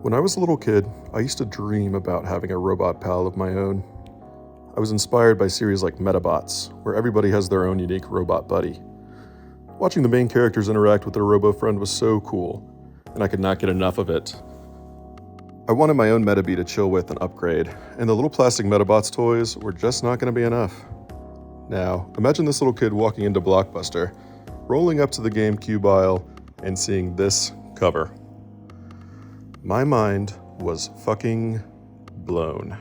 When I was a little kid, I used to dream about having a robot pal of my own. I was inspired by series like Metabots, where everybody has their own unique robot buddy. Watching the main characters interact with their robo-friend was so cool, and I could not get enough of it. I wanted my own Metabee to chill with and upgrade, and the little plastic Metabots toys were just not going to be enough. Now, imagine this little kid walking into Blockbuster, rolling up to the Gamecube aisle, and seeing this cover. My mind was fucking blown.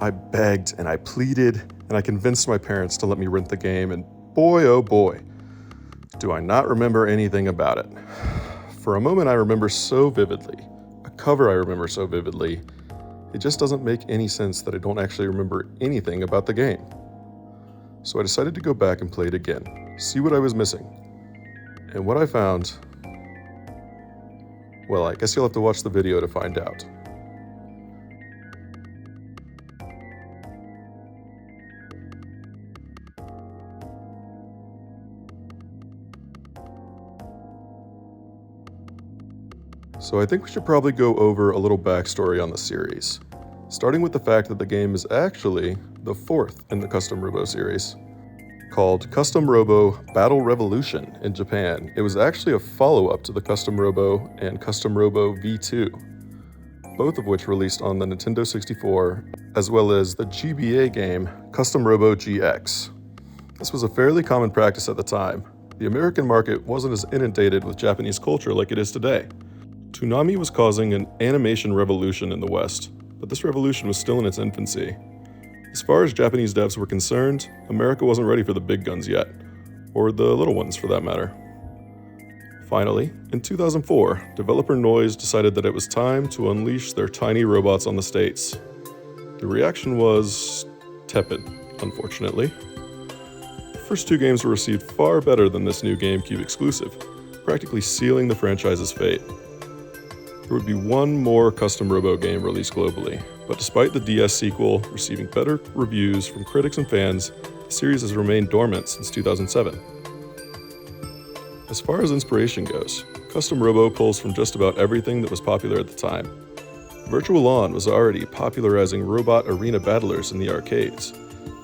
I begged and I pleaded and I convinced my parents to let me rent the game, and boy oh boy, do I not remember anything about it. For a moment I remember so vividly, a cover I remember so vividly, it just doesn't make any sense that I don't actually remember anything about the game. So I decided to go back and play it again, see what I was missing. And what I found, well, I guess you'll have to watch the video to find out. So I think we should probably go over a little backstory on the series, starting with the fact that the game is actually the fourth in the Custom Robo series. Called Custom Robo Battle Revolution in Japan, it was actually a follow-up to the Custom Robo and Custom Robo V2, both of which released on the Nintendo 64, as well as the GBA game Custom Robo GX. This was a fairly common practice at the time. The American market wasn't as inundated with Japanese culture like it is today. Toonami was causing an animation revolution in the West, but this revolution was still in its infancy. As far as Japanese devs were concerned, America wasn't ready for the big guns yet, or the little ones for that matter. Finally, in 2004, developer Noise decided that it was time to unleash their tiny robots on the States. The reaction was tepid, unfortunately. The first two games were received far better than this new GameCube exclusive, practically sealing the franchise's fate. There would be one more Custom Robo game released globally, but despite the DS sequel receiving better reviews from critics and fans, the series has remained dormant since 2007. As far as inspiration goes, Custom Robo pulls from just about everything that was popular at the time. Virtual On was already popularizing robot arena battlers in the arcades,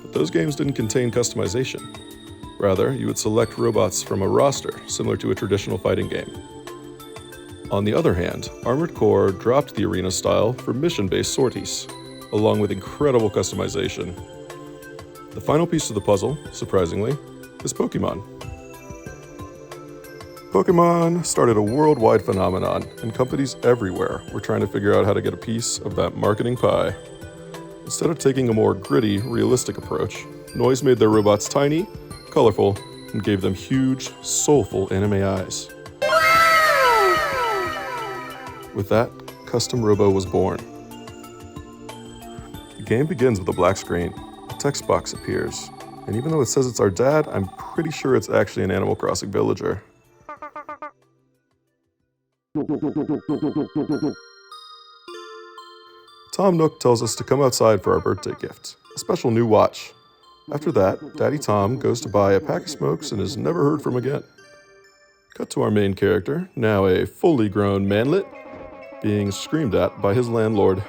but those games didn't contain customization. Rather, you would select robots from a roster, similar to a traditional fighting game. On the other hand, Armored Core dropped the arena style for mission-based sorties, along with incredible customization. The final piece of the puzzle, surprisingly, is Pokemon. Pokemon started a worldwide phenomenon, and companies everywhere were trying to figure out how to get a piece of that marketing pie. Instead of taking a more gritty, realistic approach, Noise made their robots tiny, colorful, and gave them huge, soulful anime eyes. With that, Custom Robo was born. The game begins with a black screen. A text box appears, and even though it says it's our dad, I'm pretty sure it's actually an Animal Crossing villager. Tom Nook tells us to come outside for our birthday gift, a special new watch. After that, Daddy Tom goes to buy a pack of smokes and is never heard from again. Cut to our main character, now a fully grown manlet, being screamed at by his landlord.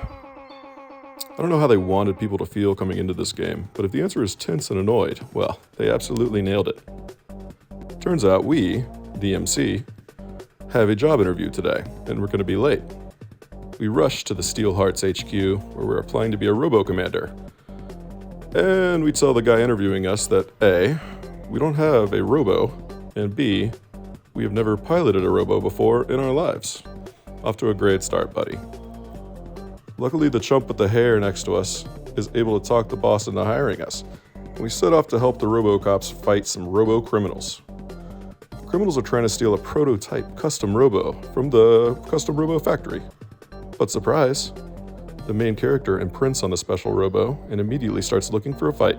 I don't know how they wanted people to feel coming into this game, but if the answer is tense and annoyed, well, they absolutely nailed it. Turns out we, the MC, have a job interview today, and we're going to be late. We rush to the Steel Hearts HQ, where we're applying to be a Robo Commander. And we tell the guy interviewing us that A, we don't have a Robo, and B, we have never piloted a Robo before in our lives. Off to a great start, buddy. Luckily, the chump with the hair next to us is able to talk the boss into hiring us, and we set off to help the RoboCops fight some robo-criminals. The criminals are trying to steal a prototype Custom Robo from the Custom Robo factory. But surprise, the main character imprints on the special Robo and immediately starts looking for a fight.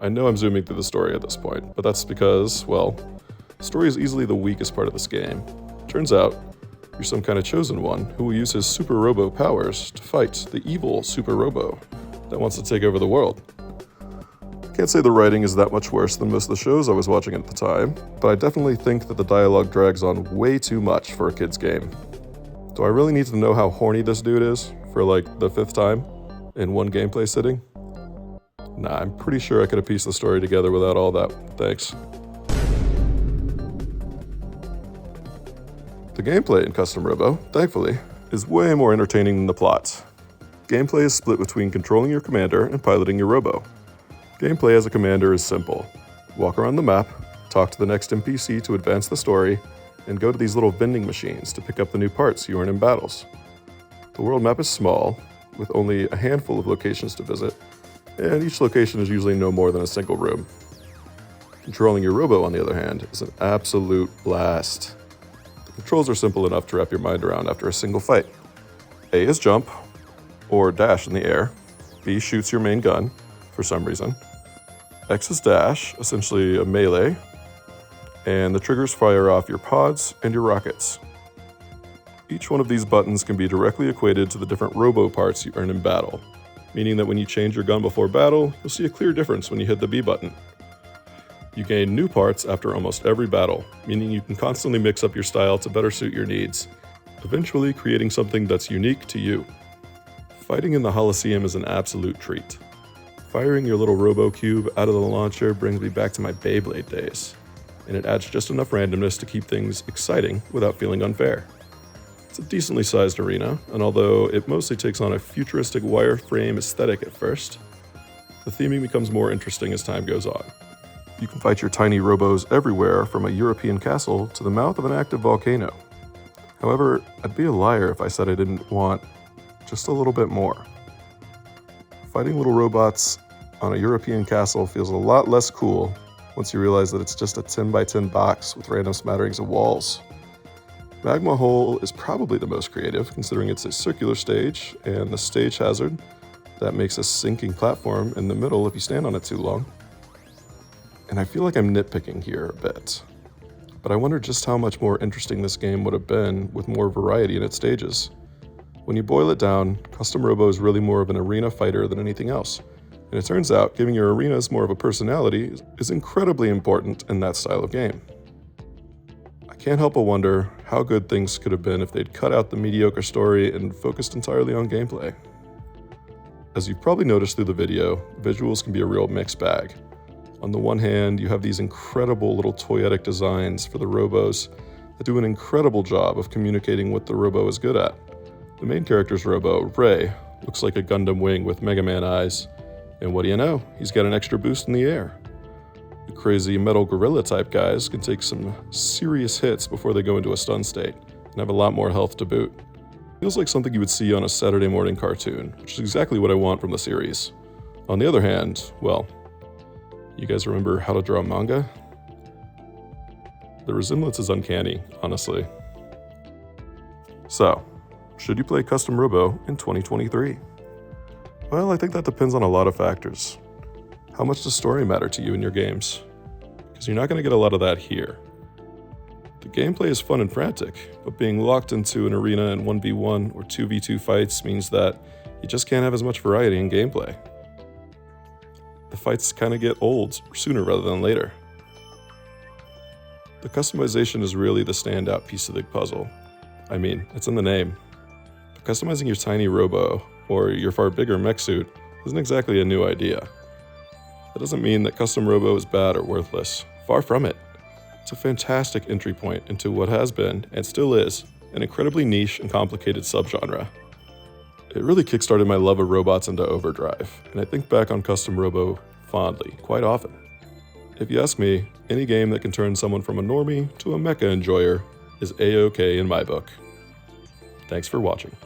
I know I'm zooming through the story at this point, but that's because, well, the story is easily the weakest part of this game. Turns out, you're some kind of chosen one who will use his Super Robo powers to fight the evil Super Robo that wants to take over the world. I can't say the writing is that much worse than most of the shows I was watching at the time, but I definitely think that the dialogue drags on way too much for a kid's game. Do I really need to know how horny this dude is for like the 5th time in one gameplay sitting? Nah, I'm pretty sure I could have pieced the story together without all that. Thanks. The gameplay in Custom Robo, thankfully, is way more entertaining than the plot. Gameplay is split between controlling your commander and piloting your robo. Gameplay as a commander is simple. Walk around the map, talk to the next NPC to advance the story, and go to these little vending machines to pick up the new parts you earn in battles. The world map is small, with only a handful of locations to visit, and each location is usually no more than a single room. Controlling your robo, on the other hand, is an absolute blast. The controls are simple enough to wrap your mind around after a single fight. A is jump, or dash in the air. B shoots your main gun, for some reason. X is dash, essentially a melee, and the triggers fire off your pods and your rockets. Each one of these buttons can be directly equated to the different robo parts you earn in battle, meaning that when you change your gun before battle, you'll see a clear difference when you hit the B button. You gain new parts after almost every battle, meaning you can constantly mix up your style to better suit your needs, eventually creating something that's unique to you. Fighting in the Holosseum is an absolute treat. Firing your little Robo Cube out of the launcher brings me back to my Beyblade days, and it adds just enough randomness to keep things exciting without feeling unfair. It's a decently sized arena, and although it mostly takes on a futuristic wireframe aesthetic at first, the theming becomes more interesting as time goes on. You can fight your tiny robos everywhere from a European castle to the mouth of an active volcano. However, I'd be a liar if I said I didn't want just a little bit more. Fighting little robots on a European castle feels a lot less cool once you realize that it's just a 10x10 box with random smatterings of walls. Magma Hole is probably the most creative, considering it's a circular stage and the stage hazard that makes a sinking platform in the middle if you stand on it too long. And I feel like I'm nitpicking here a bit, but I wonder just how much more interesting this game would have been with more variety in its stages. When you boil it down, Custom Robo is really more of an arena fighter than anything else. And it turns out giving your arenas more of a personality is incredibly important in that style of game. I can't help but wonder how good things could have been if they'd cut out the mediocre story and focused entirely on gameplay. As you've probably noticed through the video, visuals can be a real mixed bag. On the one hand, you have these incredible little toyetic designs for the robos that do an incredible job of communicating what the robo is good at. The main character's robo, Ray, looks like a Gundam wing with Mega Man eyes. And what do you know? He's got an extra boost in the air. The crazy metal gorilla type guys can take some serious hits before they go into a stun state, and have a lot more health to boot. Feels like something you would see on a Saturday morning cartoon, which is exactly what I want from the series. On the other hand, well, you guys remember How to Draw Manga? The resemblance is uncanny, honestly. So, should you play Custom Robo in 2023? Well, I think that depends on a lot of factors. How much does story matter to you in your games? Because you're not going to get a lot of that here. The gameplay is fun and frantic, but being locked into an arena in 1v1 or 2v2 fights means that you just can't have as much variety in gameplay. The fights kind of get old sooner rather than later. The customization is really the standout piece of the puzzle. I mean, it's in the name. But customizing your tiny robo or your far bigger mech suit isn't exactly a new idea. That doesn't mean that Custom Robo is bad or worthless. Far from it. It's a fantastic entry point into what has been, and still is, an incredibly niche and complicated subgenre. It really kickstarted my love of robots into overdrive, and I think back on Custom Robo fondly, quite often. If you ask me, any game that can turn someone from a normie to a mecha enjoyer is A-OK in my book. Thanks for watching.